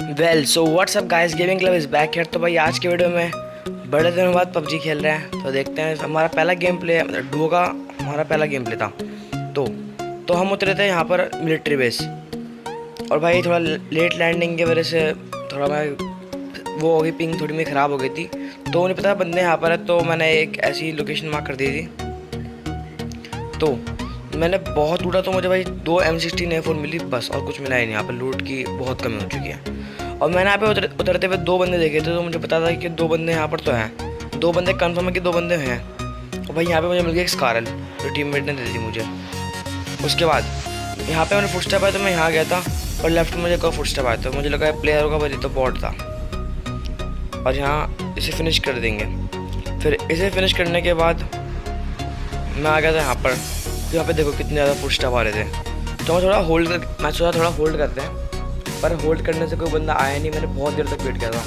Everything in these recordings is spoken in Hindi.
Well so what's up guys, gaming club is back here. तो भाई आज के वीडियो में बड़े दिनों बाद पबजी खेल रहे हैं। तो देखते हैं, हमारा पहला गेम प्ले डुओ का हमारा पहला गेम प्ले था। तो हम उतरे थे यहाँ पर मिलिट्री बेस, और भाई थोड़ा लेट लैंडिंग की वजह से थोड़ा मैं वो हो गई, पिंग थोड़ी मेरी ख़राब हो गई थी। तो उन्हें पता बंदे यहाँ पर है, तो मैंने एक ऐसी लोकेशन मार्क कर दी थी। तो मैंने बहुत लूटा, तो मुझे भाई 2 M16A4 मिली बस, और कुछ मिला ही नहीं। यहाँ पर लूट की बहुत कमी हो चुकी है। और मैंने यहाँ पे उतरते हुए 2 बंदे देखे थे, तो मुझे पता था कि 2 बंदे यहाँ पर तो हैं, 2 बंदे कन्फर्म है कि 2 बंदे हैं। और भाई यहाँ पे मुझे मिल गया एक स्कारल, जो टीममेट ने दे दी मुझे। उसके बाद यहाँ पे मैंने फुटस्टेप आया, तो मैं यहाँ गया था, और लेफ्ट में मुझे कोई फुटस्टेप आया, तो मुझे लगा प्लेयर होगा, पर ये तो बॉट था। और यहाँ इसे फिनिश कर देंगे। फिर इसे फिनिश करने के बाद मैं आ गया था यहाँ पर। यहाँ पे देखो कितने ज़्यादा फुटस्टेप आ रहे थे, तो मैं सोचा थोड़ा होल्ड करते हैं, पर होल्ड करने से कोई बंदा आया नहीं। मैंने बहुत देर तक वेट किया था,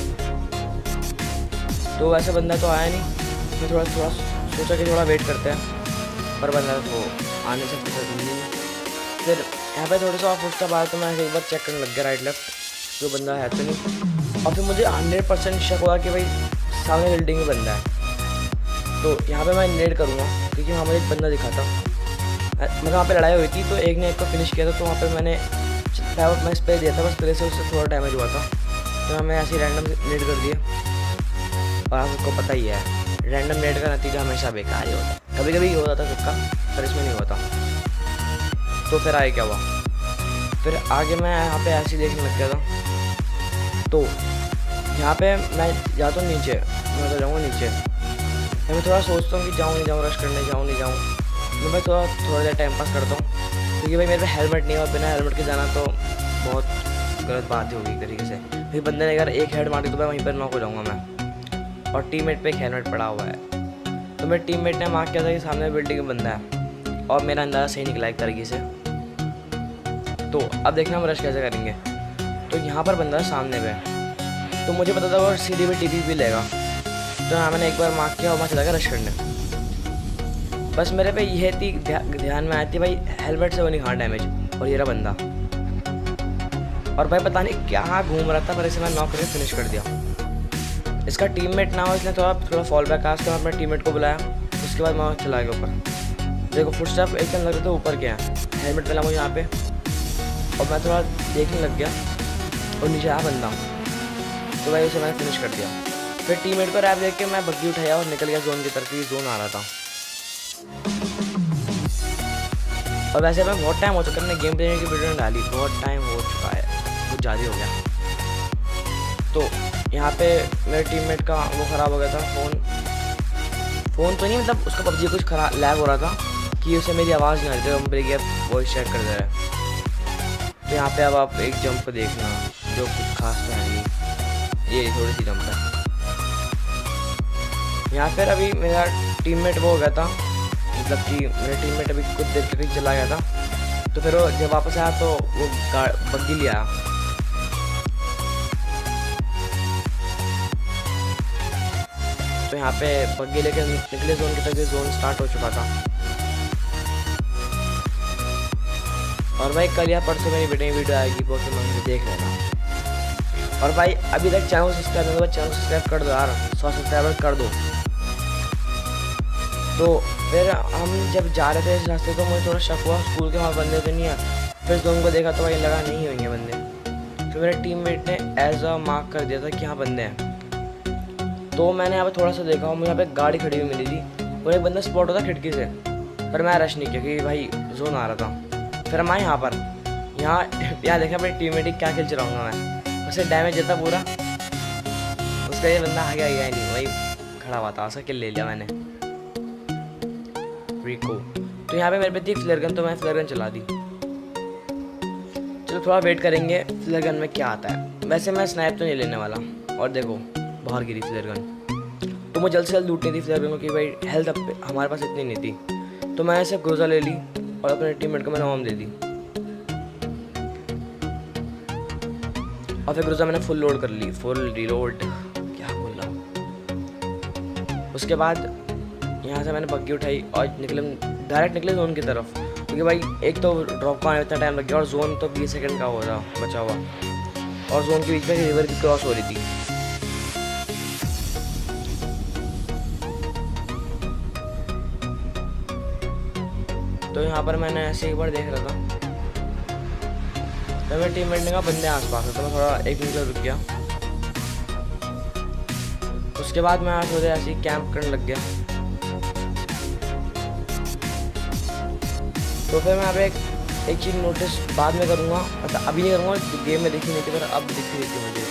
तो वैसे बंदा तो आया नहीं। मैं थोड़ा सोचा कि थोड़ा वेट करते हैं, पर बंदा तो आने से नहीं। फिर यहाँ पे थोड़ा सा फुटस्टेप आया, तो मैं एक बार चेक करने लग गया राइट लेफ्ट, जो बंदा है तो नहीं। और फिर मुझे 100% शक हुआ कि भाई सामने बिल्डिंग में बंदा है। तो यहाँ पे मैं नेड करूँगा, क्योंकि वहाँ मुझे एक बंदा दिखा था। मतलब वहाँ पे लड़ाई हुई थी, तो एक ने एक को फिनिश किया था। तो वहाँ पे मैंने स्प्रे दिया था, बस स्प्रे से उससे थोड़ा डैमेज हुआ था, तो हमें ऐसे ही रैंडम नेड कर दिया। और आपको पता ही है, रैंडम नेड का नतीजा हमेशा बेकार ही होता है। कभी कभी हो जाता तुक्का, पर इसमें नहीं होता। तो फिर आगे क्या हुआ, फिर आगे मैं यहाँ पे ऐसे ही देखने लग गया था। तो यहाँ पे मैं जाता हूँ नीचे, मैं तो जाऊँगा नीचे। मैं थोड़ा सोचता हूँ कि जाऊँ नहीं जाऊँ, रश करने जाऊँ नहीं जाऊँ। मैं भाई थोड़ा देर टाइम पास करता हूँ, क्योंकि भाई मेरे पे हेलमेट नहीं है, और बिना हेलमेट के जाना तो बहुत गलत बात ही होगी एक तरीके से। फिर बंदे ने अगर एक हेड मारी तो मैं वहीं पर नॉक हो जाऊँगा मैं। और टीममेट पे एक हेलमेट पड़ा हुआ है, तो मेरे टीममेट ने मार्क किया था कि सामने बिल्डिंग में बंदा है, और मेरा अंदाज़ा सही निकला एक तरीके से। तो अब देखना हम रश कैसे करेंगे। तो यहाँ पर बंदा है सामने पे, तो मुझे पता था वो सीधी पे टीपी भी लेगा। तो हाँ, मैंने एक बार मार्क किया और मैं चला गया रश करने। बस मेरे पे यह थी ध्यान में आई थी भाई, हेलमेट से वो नहीं खा डैमेज, और ये रहा बंदा। और भाई पता नहीं क्या घूम रहा था, पर इसे मैं नॉक करके फिनिश कर दिया। इसका टीममेट ना हो, इसलिए थोड़ा फॉल बैक आया। मैं अपने टीममेट को बुलाया, उसके बाद मैं चला गया ऊपर। देखो फुटस्टेप एकदम लग रहे थे ऊपर के हैं, हेलमेट मिला मुझे यहाँ पे, और मैं थोड़ा देखने लग गया, और नीचे आया बंदा। तो भाई उसे मैंने फिनिश कर दिया। फिर टीममेट को रैप देख के मैं बग्गी उठाया और निकल गया जोन की तरफ, जोन आ रहा था। और वैसे मैं बहुत टाइम हो चुका है, मैंने गेम प्ले की वीडियो डाली, बहुत टाइम हो चुका है, कुछ ज़्यादा हो गया। तो यहाँ पे मेरे टीममेट का वो ख़राब हो गया था, फ़ोन तो नहीं, मतलब उसका पबजी कुछ खराब लैग हो रहा था कि उसे मेरी आवाज़ नहीं आ रही थी। हम ब्रेक वॉइस चेक कर दे रहे हैं। तो यहाँ पे अब आप एक जंप देखना, जो कुछ खास तो है नहीं, ये थोड़ी सी जंप है। यहाँ पर अभी मेरा टीममेट वो हो गया था, मतलब कि मेरा टीममेट अभी कुछ देर तक चला गया था। तो फिर वो जब वापस आया तो वो बग्गी ले आया। तो यहाँ पे बग्गी लेके निकले जोन की तरफ, जोन स्टार्ट हो चुका था। और भाई कल या परसों मेरी वीडियो आएगी, बहुत देख लेना। और भाई अभी तक चैनल सब्सक्राइब नहीं हुआ, चैनल सब्सक्राइब कर दो यार, 100 सब्सक्राइबर कर दो। तो फिर हम जब जा रहे थे इस रास्ते, तो मुझे थोड़ा शक हुआ स्कूल के वहाँ बंदे तो नहीं है। फिर जोन को देखा तो भाई लगा नहीं होंगे बंदे। फिर मेरे टीममेट ने एज अ मार्क कर दिया था कि हाँ बंदे हैं। तो मैंने यहाँ पे थोड़ा सा देखा, मुझे यहाँ पे गाड़ी खड़ी हुई मिली थी, और एक बंदा स्पॉट होता खिड़की से, पर मैं रश नहीं किया क्योंकि भाई जोन आ रहा था। फिर हम आए यहाँ पर, यहाँ देखा अपने टीममेट क्या खेल चलाऊँगा मैं, उसे डैमेज देता पूरा। उसका ये बंदा आगे गया ही नहीं, वही खड़ा हुआ था, उसका किल ले लिया मैंने। रिको। तो यहाँ पे मेरे पे थी फ्लेयर गन, तो मैं फ्लेयर गन चला दी। चलो थोड़ा वेट करेंगे फ्लेयर गन में क्या आता है। वैसे मैं स्नाइप तो नहीं लेने वाला। और देखो बाहर गिरी फ्लेयर गन, तो मुझे जल्द से जल्द लूटनी थी फ्लेयर गन, क्योंकि भाई हेल्थ हमारे पास इतनी नहीं थी। तो मैं ऐसे ग्रोजा ले ली और अपने टीममेट को मैंने ओम दे दी, और फिर ग्रोजा मैंने फुल लोड कर ली, फुल रिलोड क्या बोल रहा हूँ। उसके बाद यहाँ से मैंने बग्गी उठाई और डायरेक्ट निकले जोन की तरफ, क्योंकि भाई एक तो ड्रॉप का इतना टाइम लग गया, और जोन तो 20 सेकंड का हो रहा बचा हुआ। और जोन के बीच में रिवर भी क्रॉस हो रही थी। तो यहाँ पर मैंने ऐसे एक बार देख रहा था, तो मेरे टीममेट ने कहा बंदे आसपास है, तो मैं थोड़ा 1 मिनट रुक गया। उसके बाद मैं आज ऐसे ही कैंप करने लग गया। तो फिर मैं यहाँ पे एक चीज़ नोटिस बाद में करूँगा, मतलब अभी नहीं करूँगा, गेम में देखी नहीं थी पर अब दिख रही थी मुझे,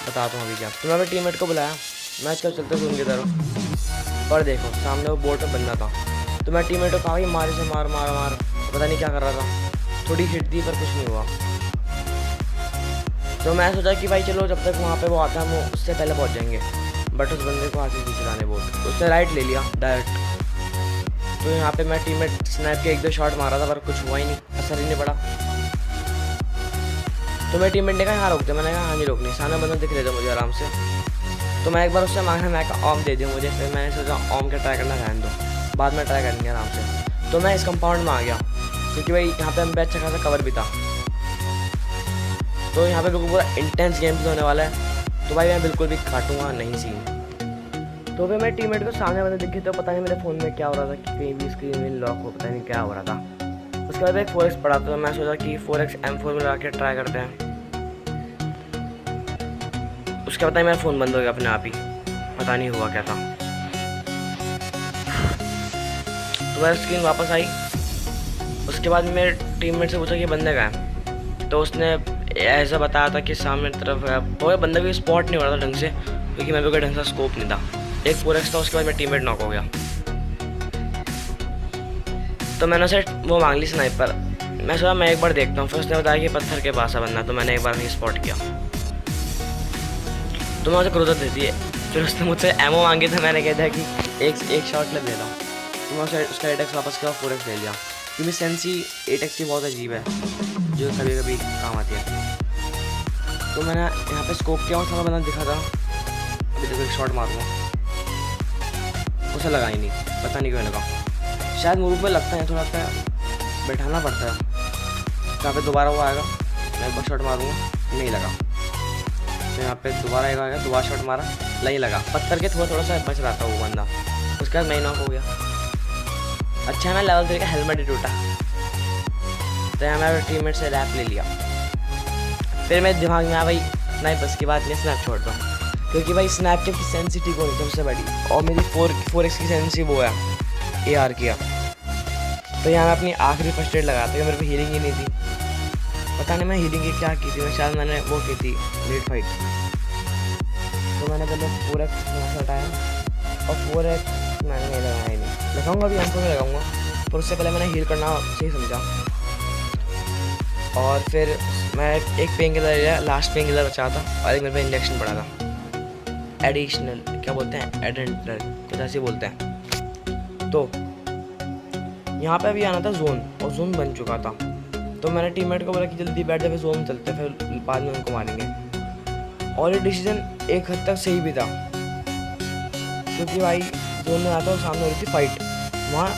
बताता हूँ अभी क्या। तो मैं अपने टीममेट को बुलाया, मैच कब चलते जोन की तरफ, और देखो सामने वो बोर्ड में बंदा था। तो मैं टीममेट को कहा कि मारे से मार मार मार, पता नहीं क्या कर रहा था, थोड़ी हिट दी पर कुछ नहीं हुआ। तो मैं सोचा कि भाई चलो जब तक वहाँ पे वो आता है हम उससे पहले पहुँच जाएंगे, बट उस बंदे को आगे चलाने बोर्ड, उसने राइट ले लिया डायरेक्ट। तो यहाँ पे मैं टीममेट स्नैप के 1-2 शॉट मारा था पर कुछ हुआ ही नहीं, असर ही नहीं पड़ा। तो मेरे टीममेट ने कहा यहाँ रोकते, मैंने कहा हाँ नहीं रोकनी, सामने बंदा दिख रहे थे मुझे आराम से। तो मैं एक बार उससे मांगा, मैं कहा ऑम दे दिया मुझे, फिर मैंने सोचा ऑम का ट्राई करना रहने दो, बाद में ट्राई करेंगे आराम से। तो मैं इस कंपाउंड में आ गया क्योंकि भाई यहाँ पे हम पे अच्छा खासा कवर भी था। तो यहाँ पे बिल्कुल पूरा इंटेंस गेम होने वाला है, तो भाई मैं बिल्कुल भी काटूंगा नहीं सीन। तो फिर मेरे टीममेट को सामने बंदे दिखे, तो पता नहीं मेरे फ़ोन में क्या हो रहा था कि कहीं भी स्क्रीन लॉक हो, पता नहीं क्या हो रहा था। उसके बाद एक 4x पड़ा, तो मैं सोचा कि 4x M4 में लगा के ट्राई करते हैं। उसके बाद मेरा फ़ोन बंद हो गया अपने आप ही, पता नहीं हुआ क्या था। तो वह स्क्रीन वापस आई। उसके बाद मेरे टीममेट से पूछा कि बंदे का है, तो उसने ऐसा बताया था कि सामने तरफ है, वो बंदा भी स्पॉट नहीं हो रहा था ढंग से, क्योंकि मेरे को ढंग से स्कोप नहीं था। एक 4x था, उसके बाद मेरा टीममेट नॉक हो गया। तो मैंने उसे वो मांग ली स्नाइपर, मैं सोचा मैं एक बार देखता हूँ। फिर उसने बताया कि पत्थर के पास है बंदा, तो मैंने एक बार वहीं स्पॉट किया, तो मैं उसे क्रूजर दे दिए। फिर उसने मुझसे एमओ मांगी, तो मैंने कहा था कि एक शॉट ले रहा हूँ। तो मैं उसका 8x वापस किया, 4x ले लिया, क्योंकि सेंसी 8x की बहुत अजीब है, जो कभी कभी काम आती है। तो मैंने यहाँ पे स्कोप किया, और बंदा दिखा था, अभी देखो एक शॉट मारूंगा, उसे लगा ही नहीं, पता नहीं क्यों लगा, शायद मूव में लगता है, थोड़ा सा बैठाना पड़ता है। यहाँ पे दोबारा वो आएगा, मैं एक बार शॉट मारूंगा, नहीं लगा। तो यहाँ पे दोबारा आएगा, दोबारा शॉट मारा, नहीं लगा, पत्थर के थोड़ा सा बच रहा था वो बंदा। उसके बाद मैं नॉक हो गया। अच्छा मैं लेवल 3 का हेलमेट ही टूटा। तो यहाँ मैं टीममेट से रैप ले लिया। फिर मेरे दिमाग में आया भाई नहीं बस की बात नहीं, स्नैप छोड़ दो, क्योंकि भाई स्नैपचैट की सेंसिटिव होनी सबसे बड़ी, और मेरी 4x की सेंसिटिव वो है AR किया। तो यहाँ मैं अपनी आखिरी फर्स्ट एड लगाता हूँ, मेरे को हीलिंग ही नहीं थी, पता नहीं मैं हीलिंग की क्या की थी, मैं शायद मैंने वो की थी लेट फाइट। तो मैंने पहले 4x हटाया, और 4x मैंने नहीं लगाया ही नहीं, लगाऊंगा अभी M4 में लगाऊंगा, पर उससे पहले मैंने हील करना सही समझा। और फिर मैं एक पेन किलर लिया, लास्ट पेन किलर बचा था, और एक मेरे पे इंजेक्शन पड़ा था, एडिशनल क्या बोलते हैं, एडेंटल कुछ ऐसे बोलते हैं। तो यहाँ पे अभी आना था जोन, और जोन बन चुका था। तो मैंने टीममेट को बोला कि जल्दी बैठ जाए, फिर जोन चलते, फिर बाद में उनको मारेंगे। और ये डिसीजन एक हद तक सही भी था, क्योंकि भाई जोन में आता और सामने हो रही थी फाइट, वहाँ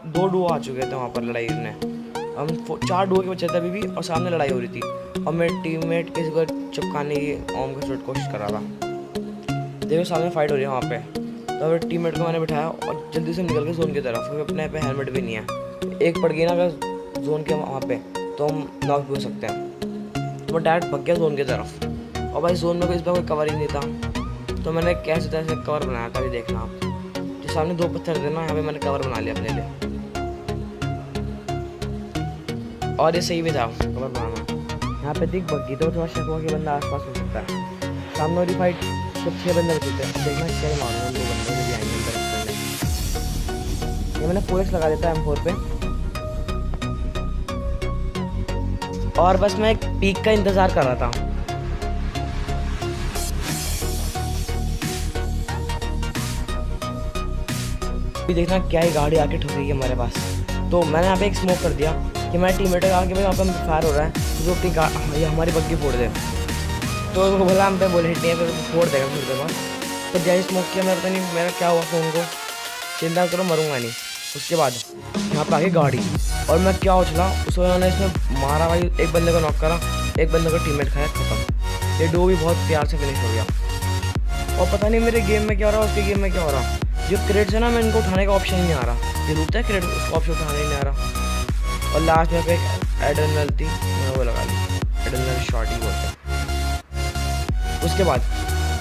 दो डुओ आ चुके थे वहाँ पर लड़ाई में, हम 4 डुओ के बच्चे थे अभी भी, और सामने लड़ाई हो रही थी, और मेरे टीममेट किसी को चिपकाने की ओम का शॉट कोशिश कर रहा था। देखो सामने फाइट हो रही है वहाँ पे। तो मेरे टीममेट को मैंने बिठाया और जल्दी से निकल के जोन की तरफ, क्योंकि अपने पे हेलमेट भी नहीं है, एक पड़ गई ना अगर जोन के वहाँ पे तो हम नॉक भी हो सकते हैं। तो मैं डायरेक्ट भाग गया जोन की तरफ, और भाई जोन में इस बार कोई कवर ही नहीं था। तो मैंने कैसे तैसे कवर बनाया था, अभी देखना आप, जो सामने 2 पत्थर थे ना, यहाँ पे मैंने कवर बना लिया अपने लिए, और ये सही भी था कवर बनाना। यहाँ पे दिख बग्गी, तो थोड़ा शक हुआ कि बंदा आसपास हो सकता है। सामने वाली फाइट सिर्फ 6 बंदे बचे थे, देखना क्या मारूंगा, 2 बंदे भी आएंगे अंदर करने। ये मैंने 4x लगा देता है M4 पे, और बस मैं एक पीक का इंतजार कर रहा था। देखना क्या ही गाड़ी आके ठुक गई हमारे पास। तो मैंने यहाँ पे एक स्मोक कर दिया कि मेरा टीममेट का कि भाई वहाँ पे फायर हो रहा है, तो अपनी हमारी बग्गी फोड़ दे। तो वो बोला हम पे बोले हिट नहीं है, फिर फोड़ देगा थोड़ी देर बाद। तो जैसे स्मोक किया, मैं पता नहीं मेरा क्या हुआ फ़ोन को, चिंता करो मरूंगा नहीं। उसके बाद यहाँ पे आगे गाड़ी, और मैं क्या उछला, उस उन्होंने इसमें मारा भाई, एक बंदे को नॉक करा, एक बंदे को टीममेट खाया, खत्म। ये डो भी बहुत प्यार से फिनिश हो गया। और पता नहीं मेरे गेम में क्या हो रहा है, उसके गेम में क्या हो रहा। जो क्रेड्स है ना, मैं इनको उठाने का ऑप्शन ही नहीं आ रहा। ये रूट है क्रेड, उसका ऑप्शन उठाने ही नहीं आ रहा। और लास्ट में एक एडर्नल थी, मैंने वो लगा ली, एडर्नल शॉट ही बोलते हैं। उसके बाद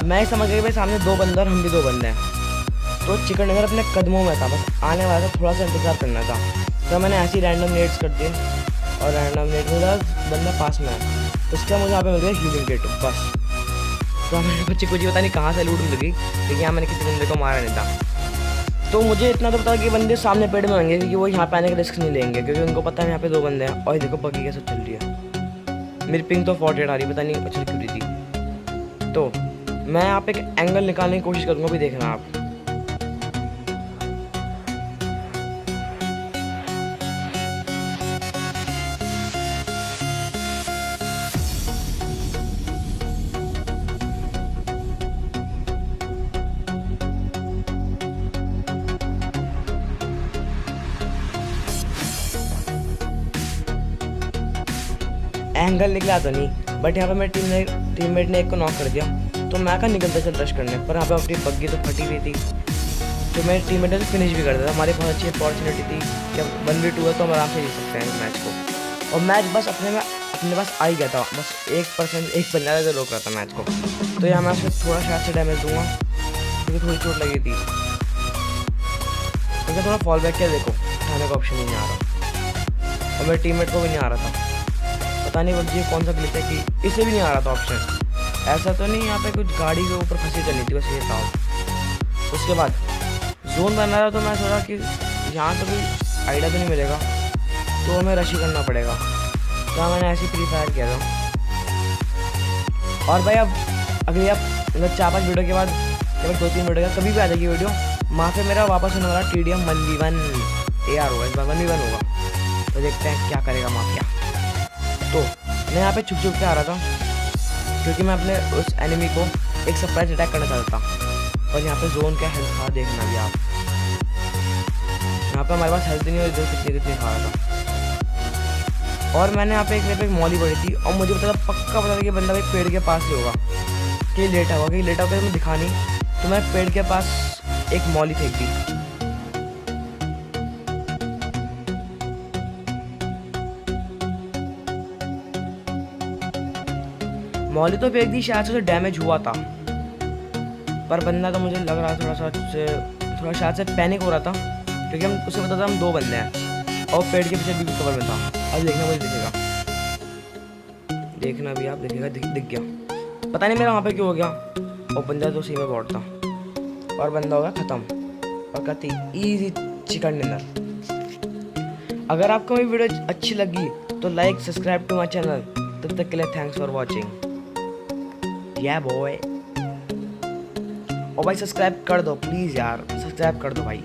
मैं समझ गया भाई सामने 2 बंदे और हम भी 2 बंदे हैं, तो चिकन डिनर अपने कदमों में था, बस आने वाला था, थोड़ा सा इंतजार करना था। तो मैंने ऐसे ही रैंडम नेट्स कर दिए और रैंडम नेट में बंदा पास में है, उसका मुझे यहाँ पे मिल गया हीलिंग किट बस। तो मेरे बच्चे कुछ ही पता नहीं कहाँ से लूट लगी, लेकिन यहाँ मैंने किसी बंदे को मारा नहीं था। तो मुझे इतना तो पता कि बंदे सामने पेड़ में होंगे, क्योंकि वो यहाँ पे आने का रिस्क नहीं लेंगे, क्योंकि उनको पता है यहाँ पे 2 बंदे हैं। और देखो बग्गी कैसे चल रही है, मेरी पिंग तो 48 आ रही, पता नहीं चल क्यों रही थी। तो मैं यहाँ पे एक एंगल निकालने की कोशिश करूँगा, भी देखना आप। एंगल निकला तो नहीं, बट यहाँ पे मेरे टीममेट ने एक को नॉक कर दिया। तो मैं कहाँ निकलता चल रश करने, पर यहाँ पे अपनी बग्गी तो फटी हुई थी, तो मेरे टीममेट ने फिनिश भी कर दिया था। हमारी बहुत अच्छी अपॉर्चुनिटी थी कि 1v2 है तो हम आराम से जीत सकते हैं इस मैच को। और मैच बस अपने पास आ ही गया था, बस 1% एक बंदा से रोक रहा था मैच को। तो यहाँ मैं उसको थोड़ा शायद से डैमेज दूंगा, क्योंकि थोड़ी चोट लगी थी। तो थोड़ा फॉल बैक किया, देखो उठाने का ऑप्शन ही नहीं आ रहा, और मेरे टीममेट को भी नहीं आ रहा था। पता नहीं बस ये कौन सा ग्लिच है कि इसे भी नहीं आ रहा था ऑप्शन। ऐसा तो नहीं यहाँ पे कुछ गाड़ी के ऊपर फंसी चली थी, बस ये था। उसके बाद जोन बन रहा था, तो मैं सोचा कि यहाँ तो कोई आइडिया तो नहीं मिलेगा, तो हमें रश ही करना पड़ेगा। तो मैंने ऐसे ही फ्री फायर किया था। और भाई अब अगली आप मतलब 4-5 वीडियो के बाद, केवल 2-3 वीडियो के कभी भी आ जाएगी वीडियो, वहाँ पे मेरा वापस होने वाला TDM 1v1 AR होगा, इस बार 1v1 होगा। तो देखते हैं क्या करेगा माफिया। तो मैं यहाँ पे छुप के आ रहा था, क्योंकि मैं अपने उस एनिमी को एक सरप्राइज अटैक करना चाहता था। और यहाँ पे जोन क्या हेल्थ था देखना भी आप, यहाँ पे हमारे पास हेल्थ नहीं, और जो कितनी खा रहा था। और मैंने यहाँ पे एक मॉली पड़ी थी, और मुझे पक्का पता था कि बंदा एक पेड़ के पास ही होगा, कि लेट होगा, कि लेट होगा, मैं दिखा नहीं। तो मैं पेड़ के पास एक मॉली फेंक दी। मॉली तो फेंक दी, शायद से उसे डैमेज हुआ था, पर बंदा तो मुझे लग रहा थोड़ा शायद से पैनिक हो रहा था, क्योंकि हम उसे पता था हम 2 बंदे हैं, और पेड़ के पीछे भी कवर में था। अब देखना मुझे दिखेगा, देखना भी आप दिखेगा, दिख गया। पता नहीं मेरा वहाँ पे क्यों हो गया, और बंदा तो उसी में बॉट था, और बंदा हो गया ख़त्म। और कहती ईजी चिकन डिनर। अगर आपको मेरी वीडियो अच्छी लगी तो like subscribe to my channel. तब तक के लिए थैंक्स फॉर वॉचिंग। या बॉय। और भाई सब्सक्राइब कर दो प्लीज़ यार, सब्सक्राइब कर दो भाई।